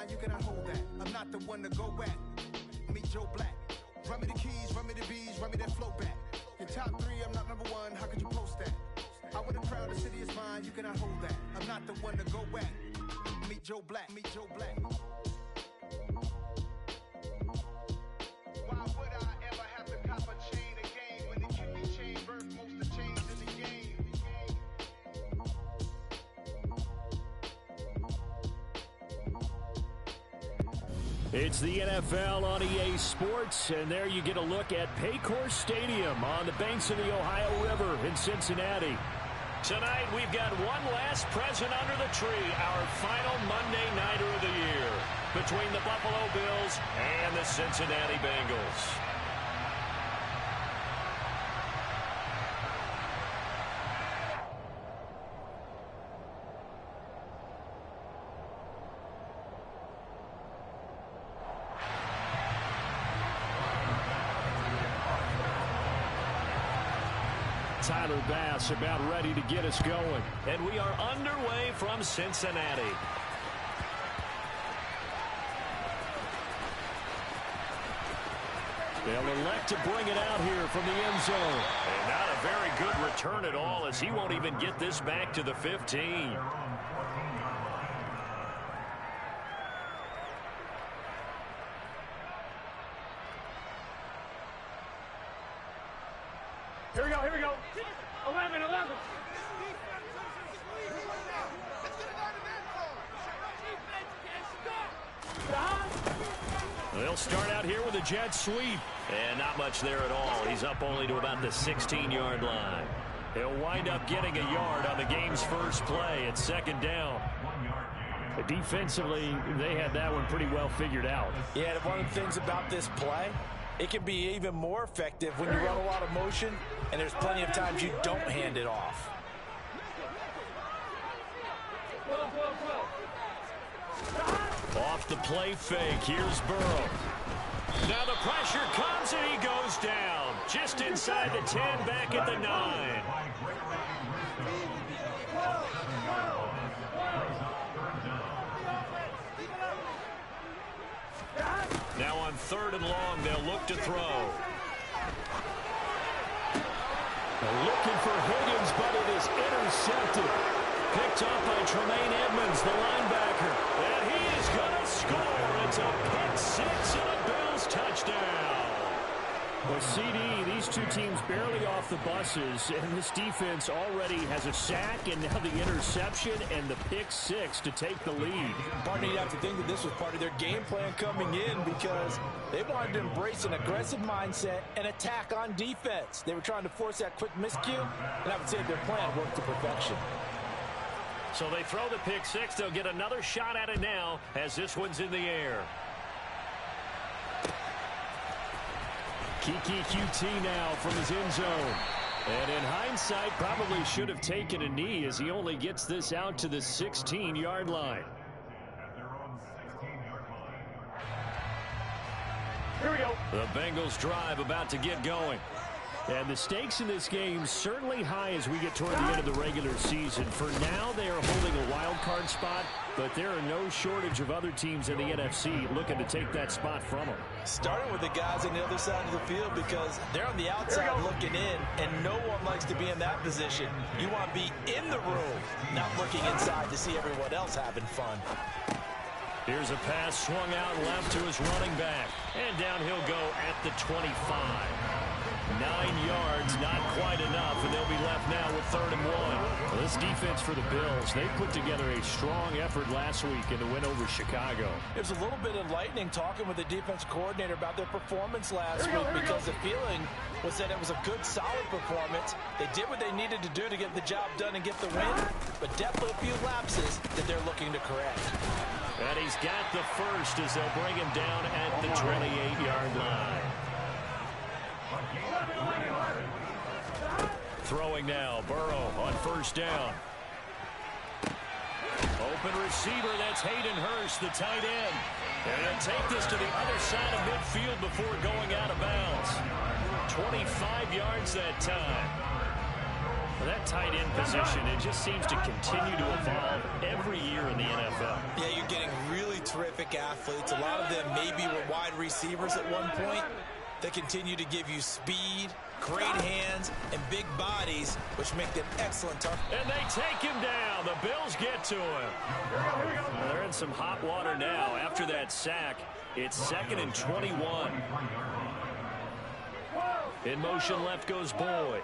mine, you cannot hold that. I'm not the one to go at. Meet Joe Black. Run me the keys, run me the bees, run me that flow back. Your top 3, I'm not number 1, how could you post that? I would have crowned the city is mine, you cannot hold that. I'm not the one to go at. Meet Joe Black, meet Joe Black. Why would I ever have to cop a chain again when it can be chain birth most of the chains in the game? It's the NFL on EA Sports, and there you get a look at Paycor Stadium on the banks of the Ohio River in Cincinnati. Tonight, we've got one last present under the tree, our final Monday Nighter of the year, between the Buffalo Bills and the Cincinnati Bengals. Tyler Bass about ready to get us going. And we are underway from Cincinnati. They'll elect to bring it out here from the end zone. And not a very good return at all, as he won't even get this back to the 15. Here we go, here we go. 11. They'll start out here with a jet sweep. And not much there at all. He's up only to about the 16-yard line. He'll wind up getting a yard on the game's first play at second down. Defensively, they had that one pretty well figured out. Yeah, and one of the things about this play, it can be even more effective when you run a lot of motion, and there's plenty of times you don't hand it off. Off the play fake, here's Burrow. Now the pressure comes and he goes down. Just inside the 10, back at the 9. Now on 3rd and long, they'll look to throw. Looking for Higgins, but it is intercepted. Picked up by Tremaine Edmonds, the linebacker. And he is going to score. It's a pick 6 and a Bills touchdown. Well, CD, these two teams barely off the buses, and this defense already has a sack and now the interception and the pick 6 to take the lead. Partner, you'd have to think that this was part of their game plan coming in because they wanted to embrace an aggressive mindset and attack on defense. They were trying to force that quick miscue, and I would say their plan worked to perfection. So they throw the pick 6. They'll get another shot at it now as this one's in the air. Kiki QT now from his end zone. And in hindsight, probably should have taken a knee as he only gets this out to the 16-yard line. Here we go. The Bengals drive about to get going. And the stakes in this game certainly high as we get toward the end of the regular season. For now, they are holding a wild card spot, but there are no shortage of other teams in the NFC looking to take that spot from them. Starting with the guys on the other side of the field because they're on the outside looking in, and no one likes to be in that position. You want to be in the room, not looking inside to see everyone else having fun. Here's a pass swung out left to his running back. And down he'll go at the 25. 9 yards, not quite enough, and they'll be left now with 3rd and 1. Well, this defense for the Bills, they put together a strong effort last week in the win over Chicago. There's a little bit of lightning talking with the defense coordinator about their performance last week because the feeling was that it was a good, solid performance. They did what they needed to do to get the job done and get the win, but definitely a few lapses that they're looking to correct. And he's got the first as they'll bring him down at the 28-yard line. Throwing now, Burrow on 1st down. Open receiver, that's Hayden Hurst, the tight end. And they'll take this to the other side of midfield before going out of bounds. 25 yards that time. Well, that tight end position, it just seems to continue to evolve every year in the NFL. Yeah, you're getting really terrific dynamic athletes. A lot of them maybe were wide receivers at one point. They continue to give you speed, great hands, and big bodies, which make them excellent targets. And they take him down. The Bills get to him. Well, they're in some hot water now. After that sack, it's 2nd and 21. In motion left goes Boyd.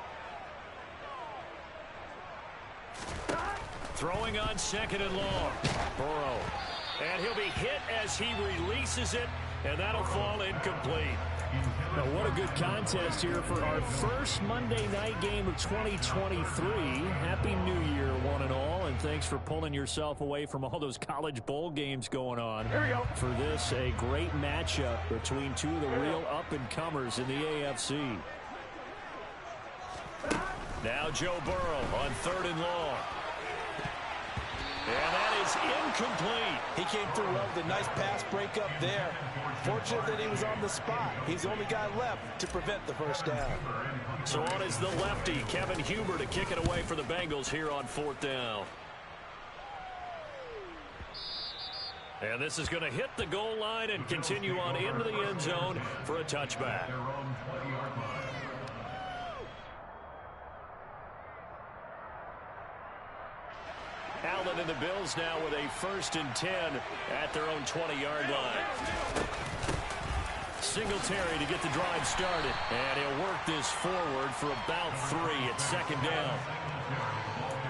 Throwing on 2nd and long. Burrow. And he'll be hit as he releases it, and that'll fall incomplete. Now, what a good contest here for our first Monday night game of 2023. Happy New Year, one and all, and thanks for pulling yourself away from all those college bowl games going on. Here we go. For this, a great matchup between two of the real up-and-comers in the AFC. Now Joe Burrow on 3rd and long. And that is incomplete. He came through well with a nice pass breakup there. Fortunate that he was on the spot. He's the only guy left to prevent the first down. So on is the lefty, Kevin Huber, to kick it away for the Bengals here on 4th down. And this is going to hit the goal line and continue on into the end zone for a touchback. Allen and the Bills now with a 1st and 10 at their own 20-yard line. Singletary to get the drive started. And he'll work this forward for about 3 at 2nd down.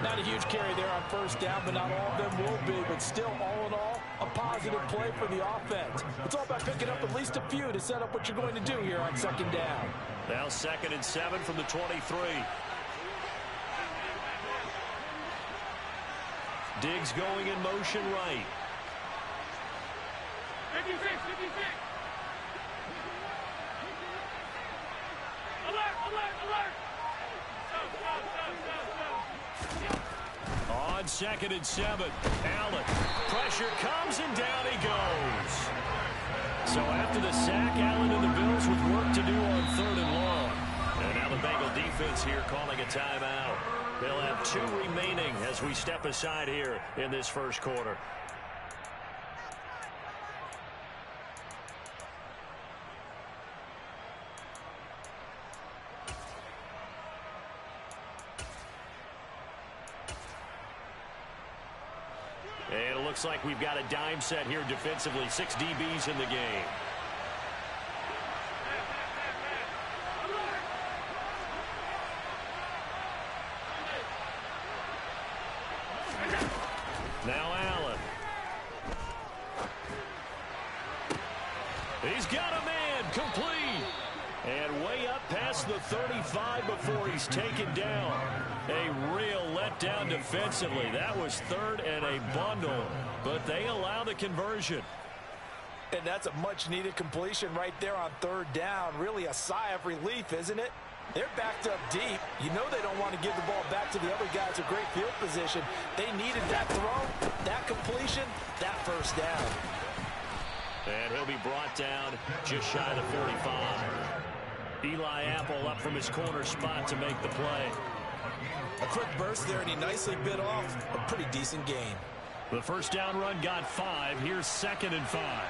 Not a huge carry there on 1st down, but not all of them will be. But still, all in all, a positive play for the offense. It's all about picking up at least a few to set up what you're going to do here on 2nd down. Now 2nd and 7 from the 23. Diggs going in motion right. 56, 56. Alert, alert, alert. On 2nd and 7, Allen. Pressure comes and down he goes. So after the sack, Allen and the Bills with work to do on 3rd and long. And now the Bengal defense here calling a timeout. They'll have 2 remaining as we step aside here in this first quarter. And it looks like we've got a dime set here defensively. 6 DBs in the game. Now Allen. He's got a man, complete. And way up past the 35 before he's taken down. A real letdown defensively. That was 3rd and a bundle, but they allow the conversion. And that's a much-needed completion right there on 3rd down. Really a sigh of relief, isn't it? They're backed up deep. You know they don't want to give the ball back to the other guys in great field position. They needed that throw, that completion, that 1st down. And he'll be brought down just shy of the 45. Eli Apple up from his corner spot to make the play. A quick burst there, and he nicely bit off a pretty decent gain. The 1st down run got 5. Here's 2nd and 5.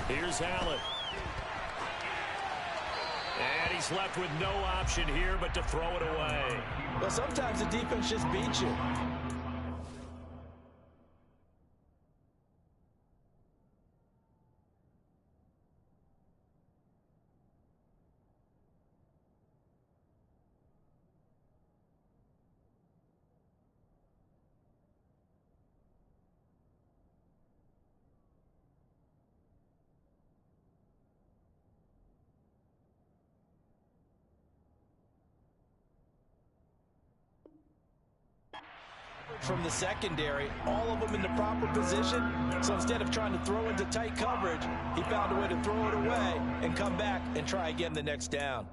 Here's Allen. And he's left with no option here but to throw it away. Well, sometimes the defense just beats you. From the secondary, all of them in the proper position. So instead of trying to throw into tight coverage, he found a way to throw it away and come back and try again the next down.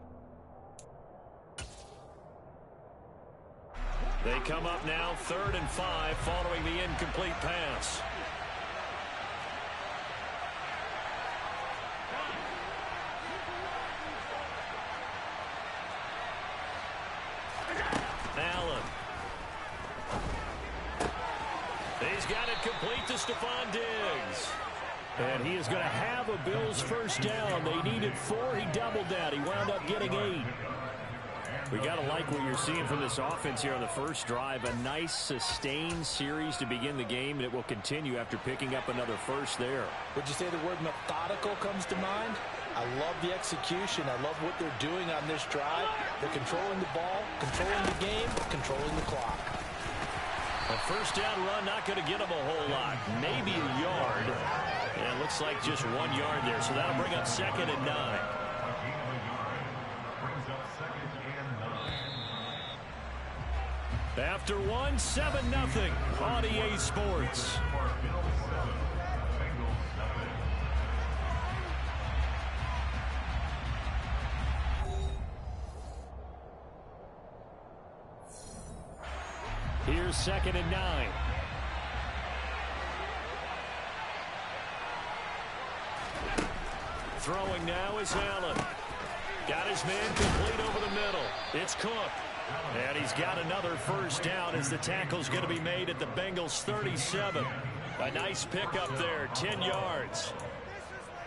They come up now 3rd and 5 following the incomplete pass. He's got it complete to Stephon Diggs. And he is going to have a Bills first down. They needed 4. He doubled that. He wound up getting 8. We got to like what you're seeing from this offense here on the first drive. A nice, sustained series to begin the game, and it will continue after picking up another first there. Would you say the word methodical comes to mind? I love the execution. I love what they're doing on this drive. They're controlling the ball, controlling the game, controlling the clock. A first down run, not going to get them a whole lot. Maybe a yard. And it looks like just 1 yard there. So that'll bring up 2nd and 9. After 1, 7-0 on EA Sports. Here's 2nd and 9. Throwing now is Allen. Got his man complete over the middle. It's Cook. And he's got another first down as the tackle's going to be made at the Bengals 37. A nice pickup there, 10 yards.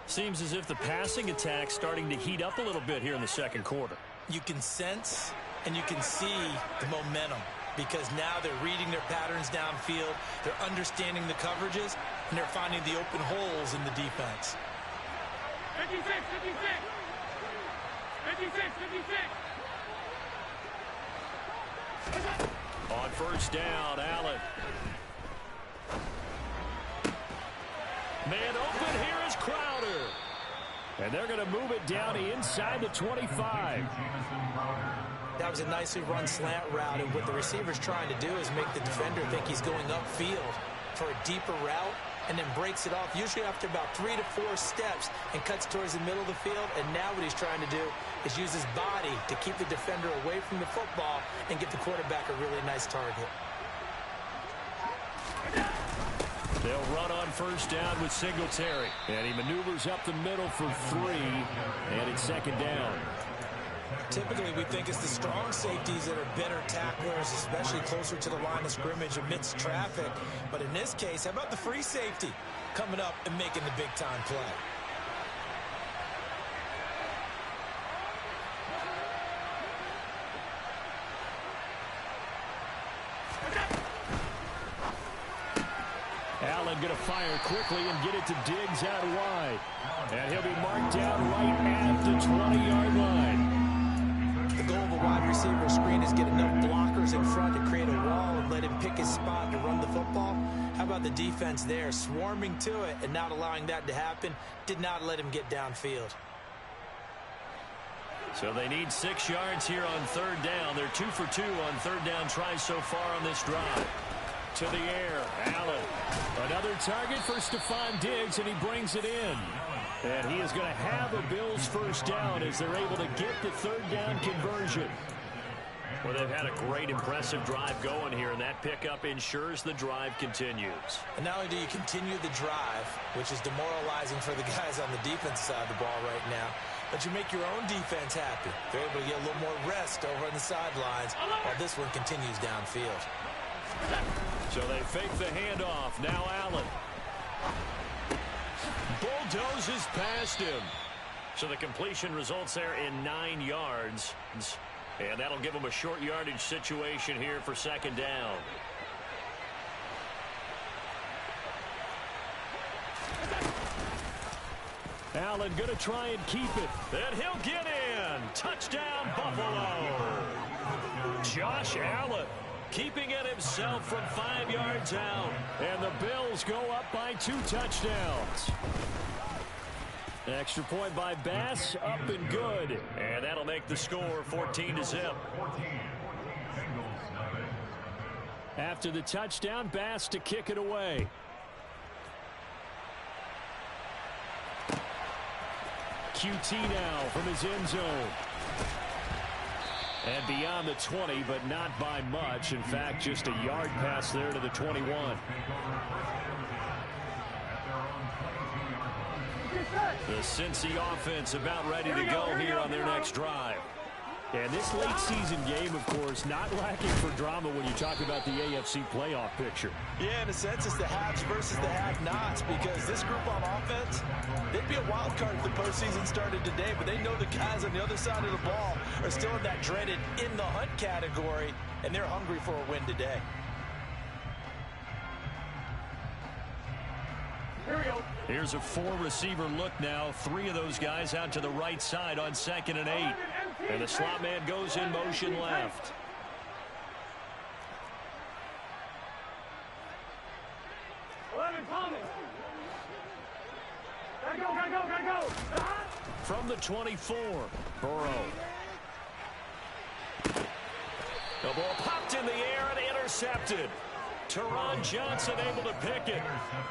Seems as if the passing attack's starting to heat up a little bit here in the second quarter. You can sense and you can see the momentum because now they're reading their patterns downfield, they're understanding the coverages, and they're finding the open holes in the defense. 56, 56. 56, 56. On first down, Allen. Man open, here is Crowder. And they're going to move it down inside the 25. That was a nicely run slant route, and what the receiver's trying to do is make the defender think he's going upfield for a deeper route, and then breaks it off, usually after about 3 to 4 steps, and cuts towards the middle of the field. And now what he's trying to do is use his body to keep the defender away from the football and get the quarterback a really nice target. They'll run on first down with Singletary. And he maneuvers up the middle for 3, and it's 2nd down. Typically, we think it's the strong safeties that are better tacklers, especially closer to the line of scrimmage amidst traffic. But in this case, how about the free safety coming up and making the big-time play? Allen going to fire quickly and get it to Diggs out wide. And he'll be marked down right at the 20-yard line. The goal of a wide receiver screen is get enough blockers in front to create a wall and let him pick his spot to run the football. How about the defense there, swarming to it and not allowing that to happen? Did not let him get downfield. So they need 6 yards here on third down. They're 2 for 2 on third down tries so far on this drive. To the air, Allen. Another target for Stephon Diggs, and he brings it in. And he is going to have a Bills first down as they're able to get the third down conversion. Well, they've had a great, impressive drive going here, and that pickup ensures the drive continues. And not only do you continue the drive, which is demoralizing for the guys on the defense side of the ball right now, but you make your own defense happy. They're able to get a little more rest over on the sidelines while this one continues downfield. So they fake the handoff. Now Allen. Bulldozes past him. So the completion results there in 9 yards. And that'll give them a short yardage situation here for 2nd down. Allen going to try and keep it. And he'll get in. Touchdown, Buffalo. Josh Allen keeping it himself from 5 yards out. And the Bills go up by 2 touchdowns. Extra point by Bass, up and good. And that'll make the score 14-0. After the touchdown, Bass to kick it away. QT now from his end zone. And beyond the 20, but not by much. In fact, just a yard pass there to the 21. The Cincy offense about ready to go here on their next drive. And this late season game, of course, not lacking for drama when you talk about the AFC playoff picture. Yeah, in a sense, it's the haves versus the have-nots, because this group on offense, they'd be a wild card if the postseason started today, but they know the guys on the other side of the ball are still in that dreaded in the hunt category, and they're hungry for a win today. Here's a four-receiver look now. Three of those guys out to the right side on 2nd and 8. And the slot man goes in motion left. From the 24, Burrow. The ball popped in the air and intercepted. Teron Johnson able to pick it.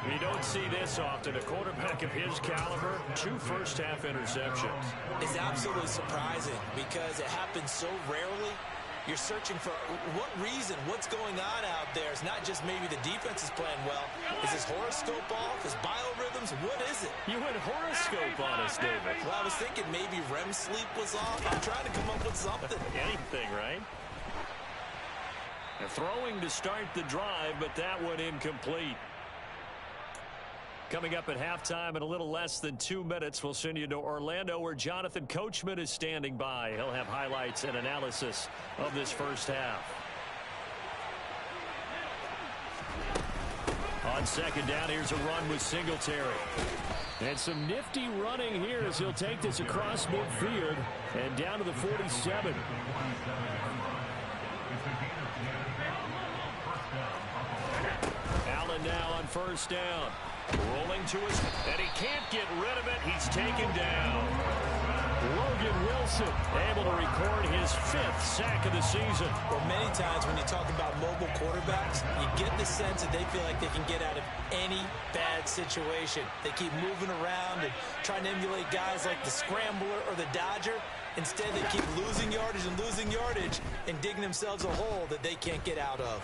You don't see this often. A quarterback of his caliber, 2 first-half interceptions. It's absolutely surprising because it happens so rarely. You're searching for what reason, what's going on out there. It's not just maybe the defense is playing well. Is his horoscope off? His biorhythms? What is it? You went horoscope on us, David. Well, I was thinking maybe REM sleep was off. I'm trying to come up with something. Anything, right? Throwing to start the drive, but that one incomplete. Coming up at halftime in a little less than 2 minutes, we'll send you to Orlando where Jonathan Coachman is standing by. He'll have highlights and analysis of this first half. On 2nd down, here's a run with Singletary. And some nifty running here as he'll take this across midfield and down to the 47. Allen now on 1st down. Rolling to his, and he can't get rid of it. He's taken down. Logan Wilson able to record his 5th sack of the season. Well, many times when you talk about mobile quarterbacks, you get the sense that they feel like they can get out of any bad situation. They keep moving around and trying to emulate guys like the Scrambler or the Dodger. Instead, they keep losing yardage and digging themselves a hole that they can't get out of.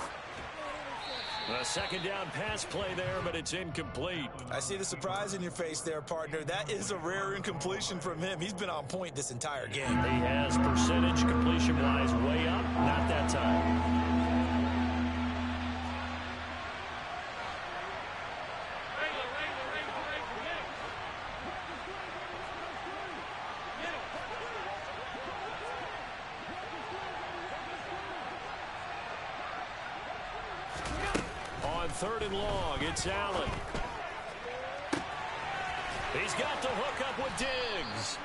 A 2nd down pass play there, but it's incomplete. I see the surprise in your face there, partner. That is a rare incompletion from him. He's been on point this entire game. He has percentage completion-wise way up. Not that time. On 3rd and long, it's Allen. He's got the hook up with Diggs.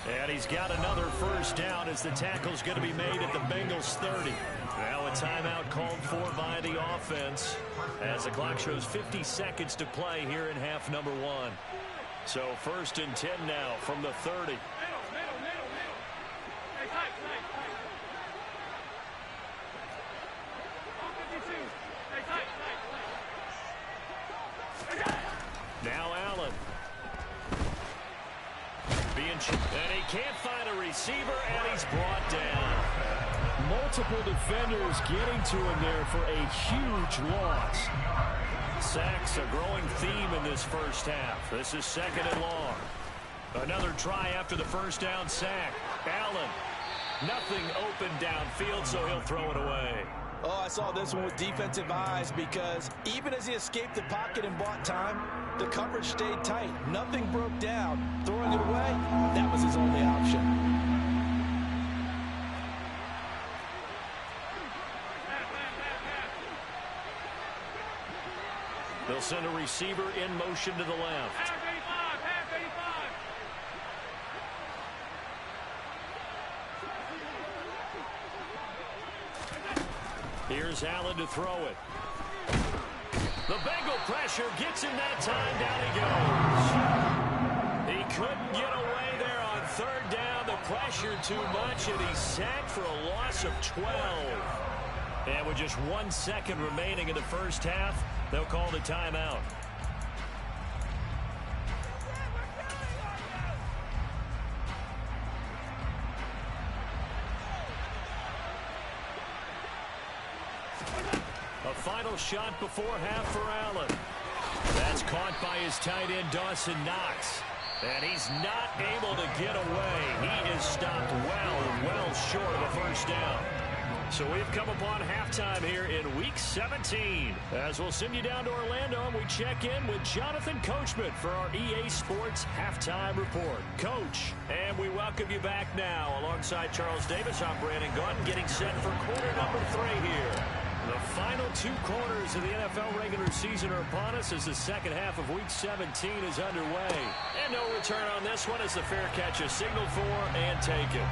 And he's got another first down as the tackle's going to be made at the Bengals 30. Now a timeout called for by the offense as the clock shows 50 seconds to play here in half number 1. So 1st and 10 now from the 30. Now Allen. And he can't find a receiver, and he's brought down. Multiple defenders getting to him there for a huge loss. Sacks a growing theme in this first half. This is 2nd and long. Another try after the first down sack. Allen. Nothing open downfield, so he'll throw it away. Oh, I saw this one with defensive eyes because even as he escaped the pocket and bought time, the coverage stayed tight. Nothing broke down. Throwing it away, that was his only option. They'll send a receiver in motion to the left. Here's Allen to throw it. The Bengal pressure gets him that time. Down he goes. He couldn't get away there on 3rd down. The pressure too much, and he's sacked for a loss of 12. And with just 1 second remaining in the first half, they'll call the timeout. A final shot before half for Allen. That's caught by his tight end, Dawson Knox. And he's not able to get away. He is stopped well short of a first down. So we've come upon halftime here in Week 17. As we'll send you down to Orlando, and we check in with Jonathan Coachman for our EA Sports Halftime Report. Coach, and we welcome you back now. Alongside Charles Davis, I'm Brandon Gaudin, getting set for quarter number 3 here. The final 2 quarters of the NFL regular season are upon us as the second half of Week 17 is underway. And no return on this one as the fair catch is signaled for and taken.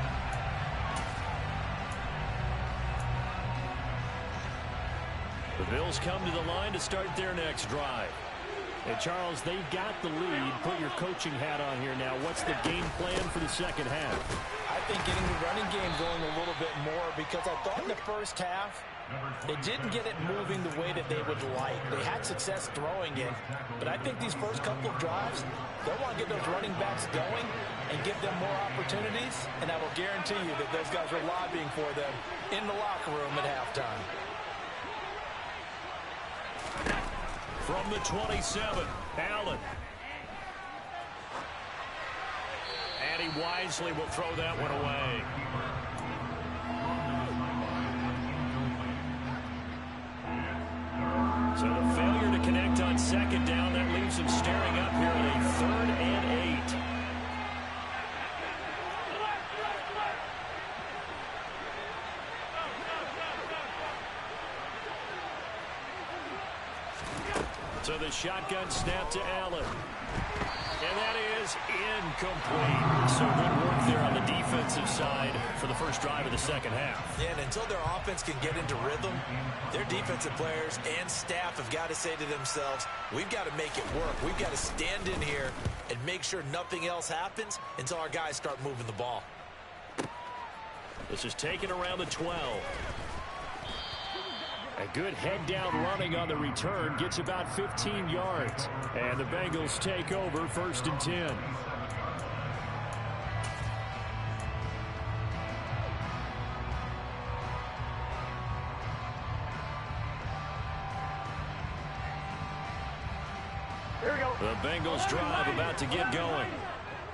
The Bills come to the line to start their next drive. And Charles, they've got the lead. Put your coaching hat on here now. What's the game plan for the second half? I think getting the running game going a little bit more, because I thought in the first half they didn't get it moving the way that they would like. They had success throwing it, but I think these first couple of drives, they'll want to get those running backs going and give them more opportunities, and I will guarantee you that those guys are lobbying for them in the locker room at halftime. From the 27, Allen. And he wisely will throw that one away. So the failure to connect on second down, that leaves him staring up here at a 3rd and 8. So the shotgun snap to Allen. And that is incomplete. So good work there on the defensive side for the first drive of the second half. Yeah, and until their offense can get into rhythm, their defensive players and staff have got to say to themselves, we've got to make it work. We've got to stand in here and make sure nothing else happens until our guys start moving the ball. This is taken around the 12. A good head down running on the return, gets about 15 yards. And the Bengals take over 1st and 10. Here we go. The Bengals drive about to get going.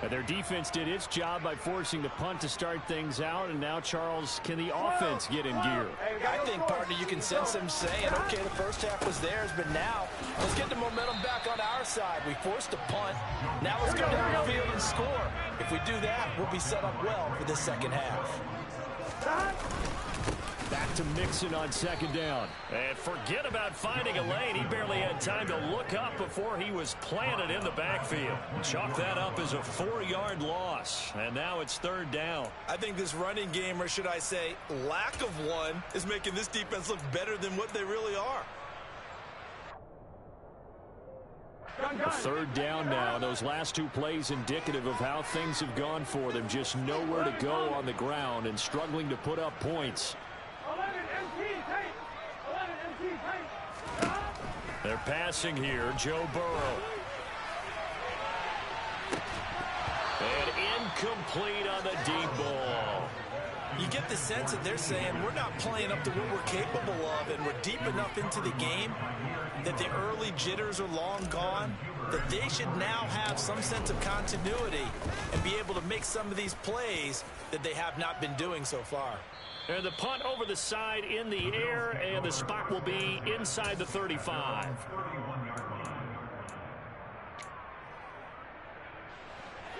And their defense did its job by forcing the punt to start things out. And now, Charles, can the offense get in gear? I think, partner, you can sense them saying, okay, the first half was theirs, but now let's get the momentum back on our side. We forced a punt. Now let's go down the field and score. If we do that, we'll be set up well for the second half. Back to Mixon on second down. And forget about finding a lane. He barely had time to look up before he was planted in the backfield. Chalk that up as a 4-yard loss. And now it's 3rd down. I think this running game, or should I say lack of one, is making this defense look better than what they really are. 3rd down now. Those last 2 plays indicative of how things have gone for them. Just nowhere to go on the ground and struggling to put up points. They're passing here. Joe Burrow. And incomplete on the deep ball. You get the sense that they're saying we're not playing up to what we're capable of, and we're deep enough into the game that the early jitters are long gone, that they should now have some sense of continuity and be able to make some of these plays that they have not been doing so far. And the punt over the side in the air, and the spot will be inside the 35.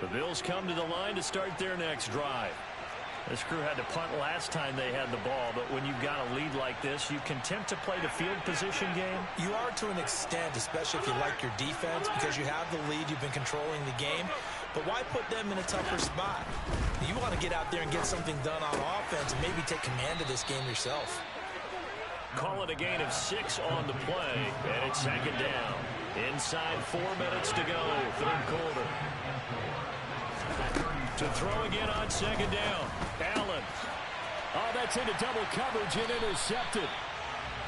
The Bills come to the line to start their next drive. This crew had to punt last time they had the ball, but when you've got a lead like this, you content to play the field position game? You are to an extent, especially if you like your defense, because you have the lead, you've been controlling the game. But why put them in a tougher spot? You want to get out there and get something done on offense and maybe take command of this game yourself. Call it a gain of 6 on the play, and it's 2nd down. Inside 4 minutes to go, 3rd quarter. To throw again on 2nd down. Allen. Oh, that's into double coverage and intercepted.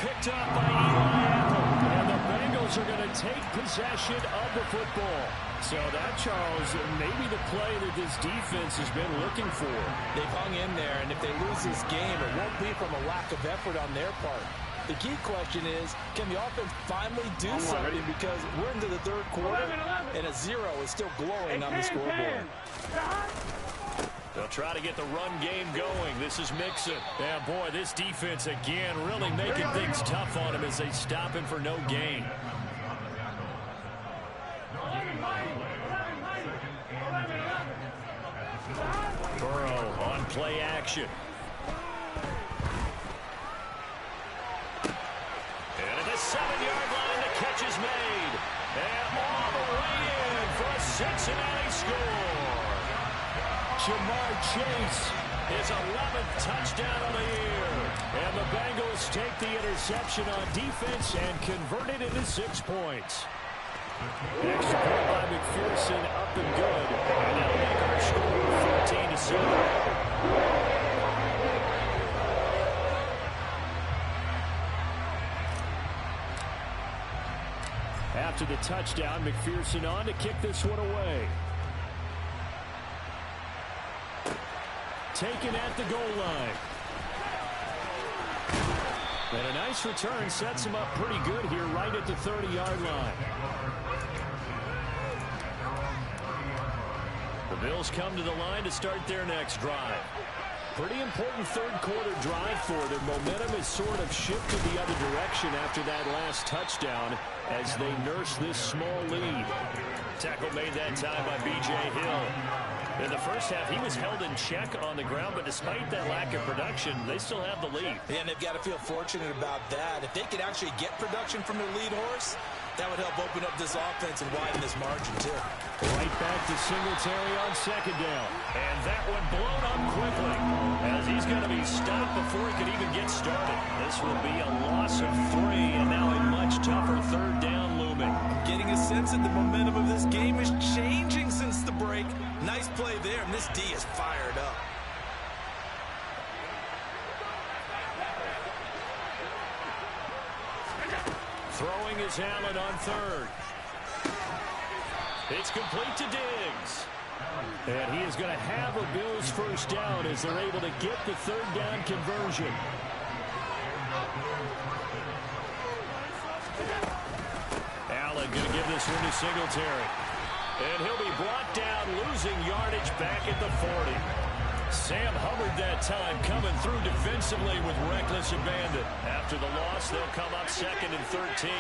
Picked up by Eli Apple. And the Bengals are going to take possession of the football. So that, Charles, maybe the play that this defense has been looking for. They've hung in there, and if they lose this game, it won't be from a lack of effort on their part. The key question is, can the offense finally do something? Because we're into the third quarter, and a 0 is still glowing on the scoreboard. They'll try to get the run game going. This is Mixon. Yeah, boy, this defense again really making things tough on him as they stop him for no gain. Burrow on play action. And at the 7-yard line, the catch is made. And all the way in for a Cincinnati score. Jamar Chase, his 11th touchdown of the year. And the Bengals take the interception on defense and convert it into 6 points. Extra point by McPherson, up and good. And that'll make our score 14-7. After the touchdown, McPherson on to kick this one away. Taken at the goal line. And a nice return sets him up pretty good here right at the 30-yard line. The Bills come to the line to start their next drive. Pretty important third quarter drive for them. Momentum has sort of shifted the other direction after that last touchdown as they nurse this small lead. Tackle made that time by B.J. Hill. In the first half, he was held in check on the ground, but despite that lack of production, they still have the lead. And they've got to feel fortunate about that. If they could actually get production from their lead horse, that would help open up this offense and widen this margin, too. Right back to Singletary on second down. And that one blown up quickly as he's going to be stopped before he could even get started. This will be a loss of 3, and now a much tougher third down looming. Getting a sense that the momentum of this game is changing since the break. Nice play there, and this D is fired up. Throwing is Allen on third. It's complete to Diggs. And he is going to have a Bills first down as they're able to get the third down conversion. Allen going to give this one to Singletary. And he'll be brought down, losing yardage back at the 40. Sam Hubbard that time coming through defensively with reckless abandon. After the loss, they'll come up 2nd and 13.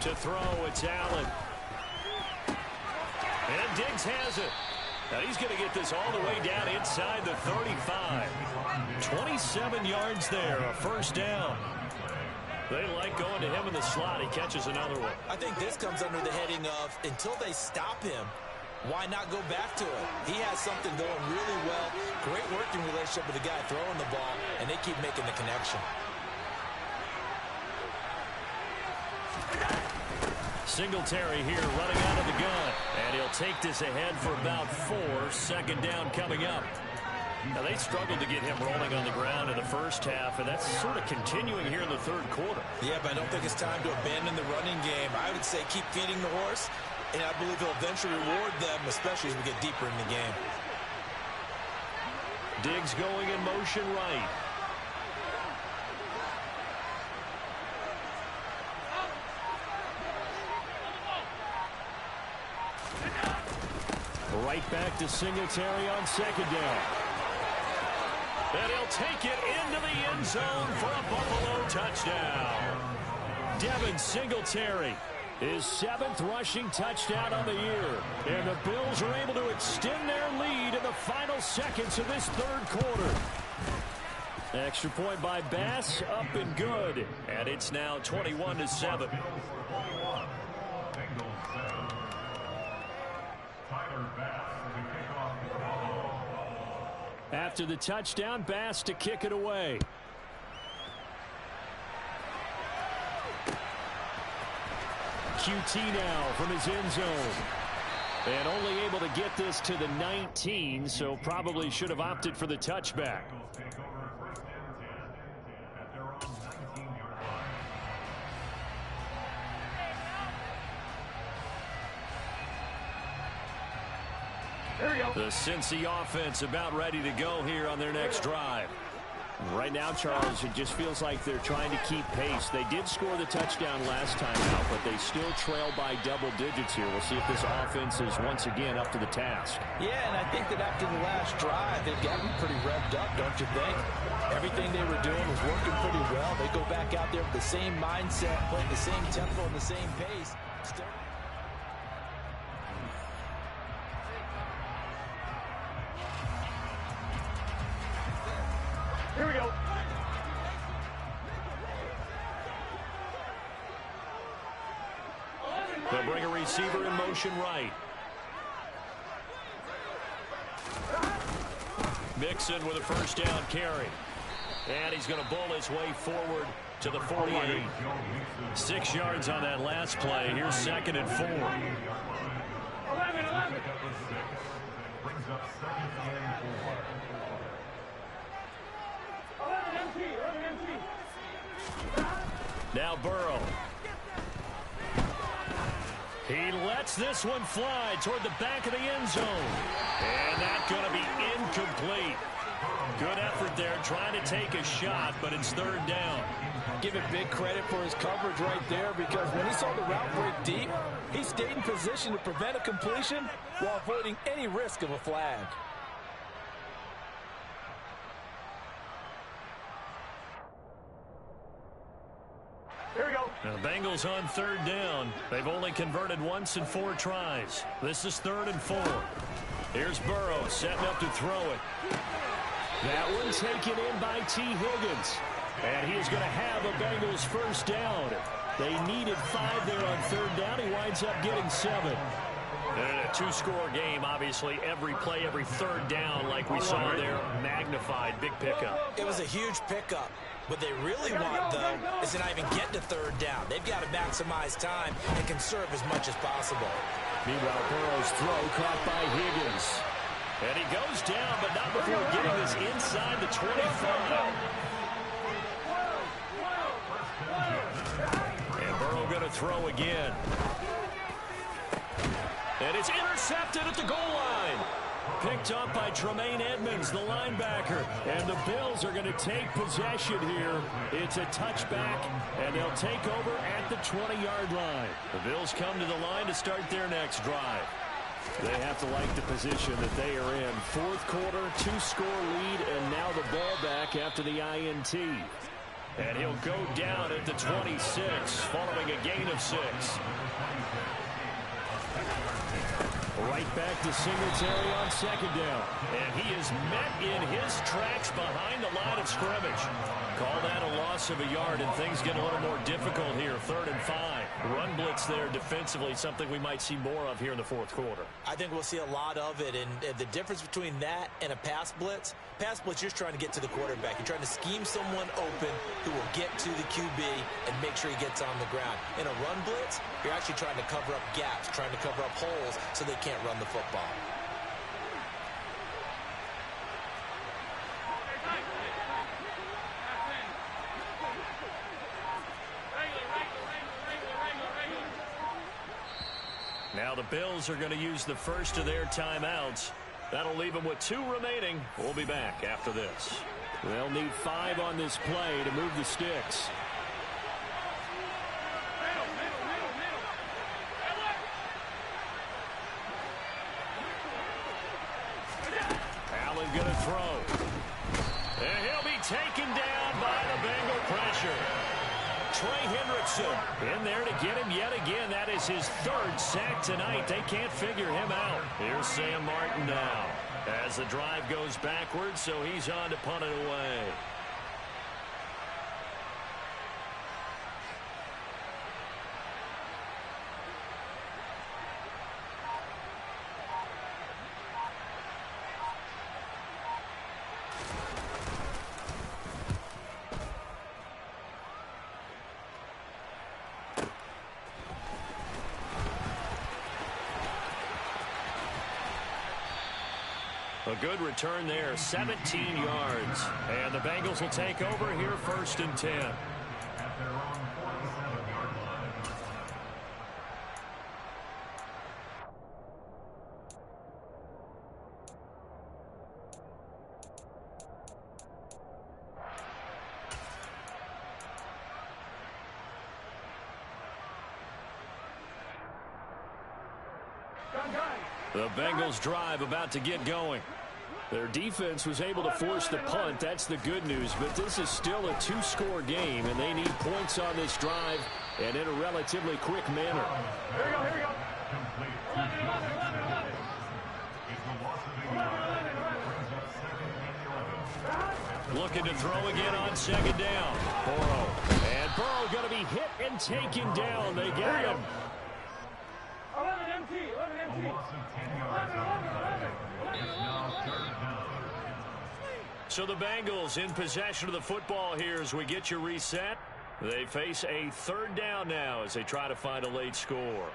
To throw, it's Allen. And Diggs has it. Now he's going to get this all the way down inside the 35. 27 yards there, a first down. They like going to him in the slot. He catches another one. I think this comes under the heading of, until they stop him, why not go back to it? He has something going really well. Great working relationship with the guy throwing the ball, and they keep making the connection. Singletary here running out of the gun. And he'll take this ahead for about 4. Second down coming up. Now, they struggled to get him rolling on the ground in the first half, and that's sort of continuing here in the third quarter. Yeah, but I don't think it's time to abandon the running game. I would say keep feeding the horse, and I believe he'll eventually reward them, especially as we get deeper in the game. Diggs going in motion right. Right back to Singletary on second down. And he'll take it into the end zone for a Buffalo touchdown. Devin Singletary, his 7th rushing touchdown on the year. And the Bills are able to extend their lead in the final seconds of this third quarter. Extra point by Bass, up and good. And it's now 21-7. After the touchdown, Bass to kick it away. QT now from his end zone. And only able to get this to the 19, so probably should have opted for the touchback. The Cincy offense about ready to go here on their next drive. Right now, Charles, it just feels like they're trying to keep pace. They did score the touchdown last time out, but they still trail by double digits here. We'll see if this offense is once again up to the task. Yeah, and I think that after the last drive, they've gotten pretty revved up, don't you think? Everything they were doing was working pretty well. They go back out there with the same mindset, playing the same tempo and the same pace. Still... Here we go. They'll bring a receiver in motion right. Mixon with a first down carry. And he's going to bull his way forward to the 48. 6 yards on that last play. Here's 2nd and 4. 11. Now Burrow. He lets this one fly toward the back of the end zone. And that's going to be incomplete. Good effort there trying to take a shot, but it's 3rd down. Give him big credit for his coverage right there, because when he saw the route break deep, he stayed in position to prevent a completion while avoiding any risk of a flag. Here we go. Now the Bengals on 3rd down. They've only converted once in 4 tries. This is 3rd and 4. Here's Burrow setting up to throw it. That one taken in by T. Higgins. And he is going to have a Bengals first down. They needed 5 there on 3rd down. He winds up getting 7. And in a 2-score game, obviously, every play, every 3rd down, like we saw there, magnified. Big pickup. It was a huge pickup. What they really want, though, is to not even get to 3rd down. They've got to maximize time and conserve as much as possible. Meanwhile, Burrow's throw caught by Higgins. And he goes down, but not before getting this inside the 25. And Burrow going to throw again. And it's intercepted at the goal line. Picked up by Tremaine Edmonds, the linebacker. And the Bills are going to take possession here. It's a touchback, and they'll take over at the 20-yard line. The Bills come to the line to start their next drive. They have to like the position that they are in. 4th quarter, 2-score lead, and now the ball back after the INT. And he'll go down at the 26, following a gain of 6. Right back to Singletary on 2nd down. And he is met in his tracks behind the line of scrimmage. Call that a loss of a yard, and things get a little more difficult here. 3rd and 5. Run blitz there defensively, something we might see more of here in the 4th quarter. I think we'll see a lot of it, and the difference between that and a pass blitz, you're just trying to get to the quarterback. You're trying to scheme someone open who will get to the QB and make sure he gets on the ground. In a run blitz, you're actually trying to cover up gaps, trying to cover up holes so they can't run the football. Now the Bills are going to use the first of their timeouts. That'll leave them with 2 remaining. We'll be back after this. They'll need 5 on this play to move the sticks. Allen going to throw. And he'll be taken down by the Bengal pressure. Trey Hendrickson in there to get him yet again. That is his 3rd sack tonight. They can't figure him out. Here's Sam Martin now as the drive goes backwards, so he's on to punt it away. A good return there, 17 yards. And the Bengals will take over here 1st and 10. The Bengals drive about to get going. Their defense was able to force the punt. That's the good news. But this is still a two-score game, and they need points on this drive and in a relatively quick manner. Here we go, here we go. Looking to throw again on second down. Burrow. And Burrow going to be hit and taken down. They got him. 11 MT, 11 MT. 11. So the Bengals in possession of the football here as we get you reset. They face a third down now as they try to find a late score.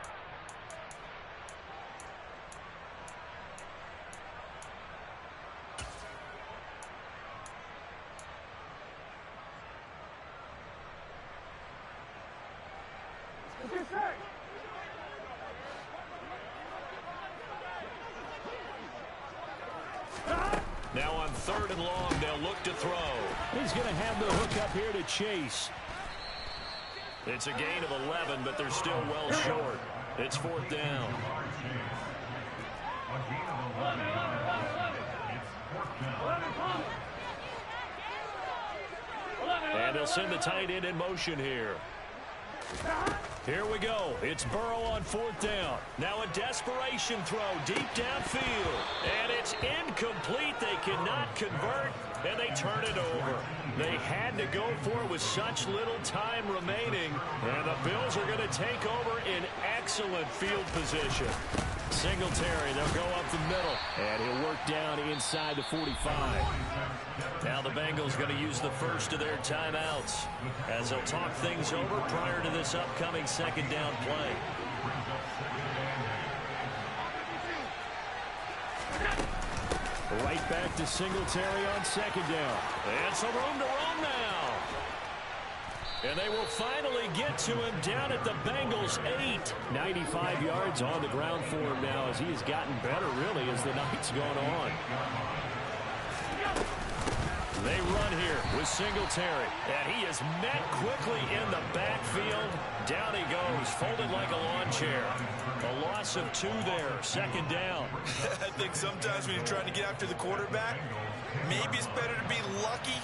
Now on third and long, they'll look to throw. He's going to have the hook up here to Chase. It's a gain of 11, but they're still well short. It's fourth down. And they'll send the tight end in motion here. Here we go. It's Burrow on fourth down. Now a desperation throw deep downfield. And it's incomplete. They cannot convert, and they turn it over. They had to go for it with such little time remaining. And the Bills are going to take over in excellent field position. Singletary, they'll go up the middle. And he'll work down inside the 45. Now the Bengals going to use the first of their timeouts as they'll talk things over prior to this upcoming second down play. Right back to Singletary on second down. And some room to roam now. And they will finally get to him down at the Bengals 8. 95 yards on the ground for him now as he has gotten better, really, as the night's gone on. They run here with Singletary, and he is met quickly in the backfield. Down he goes, folded like a lawn chair. A loss of 2 there, second down. I think sometimes when you're trying to get after the quarterback, maybe it's better to be lucky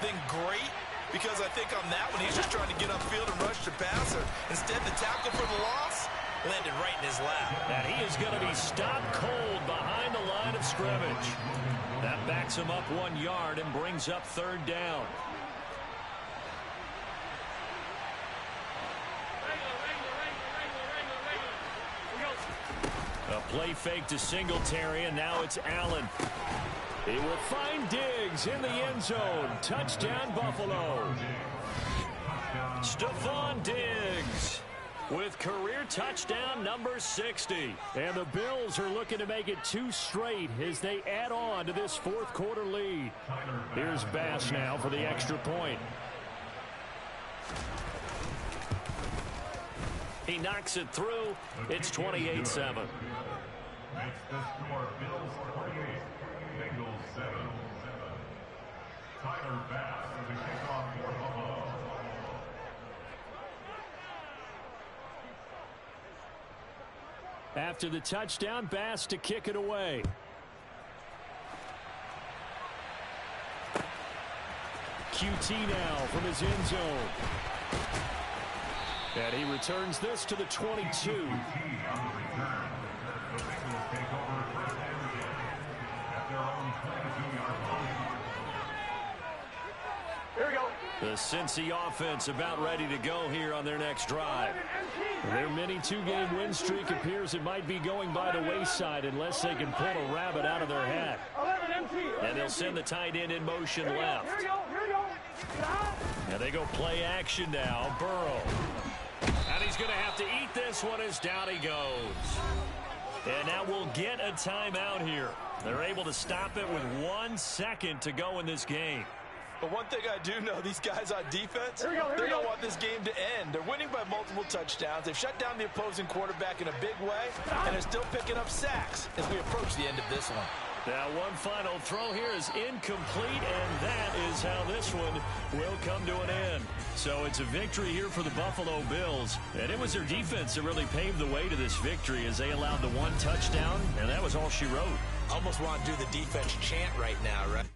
than great, because I think on that one, he's just trying to get upfield and rush the passer. Instead, the tackle for the loss landed right in his lap. And he is going to be stopped cold behind the line of scrimmage. That backs him up 1 yard and brings up third down. A play fake to Singletary, and now it's Allen. He will find Diggs in the end zone. Touchdown, Buffalo. Stephon Diggs with career touchdown number 60. And the Bills are looking to make it 2 straight as they add on to this fourth quarter lead. Here's Bass now for the extra point. He knocks it through. It's 28-7. Makes the score Bills 28, Bengals 7. Tyler Bass with the kickoff for Buffalo. After the touchdown, Bass to kick it away. QT now from his end zone. And he returns this to the 22. Here we go. The Cincy offense about ready to go here on their next drive. Their mini 2-game win streak appears it might be going by the wayside unless they can pull a rabbit out of their hat. 11 MT. And they'll send the tight end in motion left. Here we go, here we go. And they go play action now. Burrow. And he's going to have to eat this one as down he goes. And now we'll get a timeout here. They're able to stop it with 1 second to go in this game. But one thing I do know, these guys on defense, Here we go. they don't want this game to end. They're winning by multiple touchdowns. They've shut down the opposing quarterback in a big way, and they're still picking up sacks as we approach the end of this one. Now one final throw here is incomplete, and that is how this one will come to an end. So it's a victory here for the Buffalo Bills, and it was their defense that really paved the way to this victory as they allowed the one touchdown, and that was all she wrote. Almost want to do the defense chant right now, right?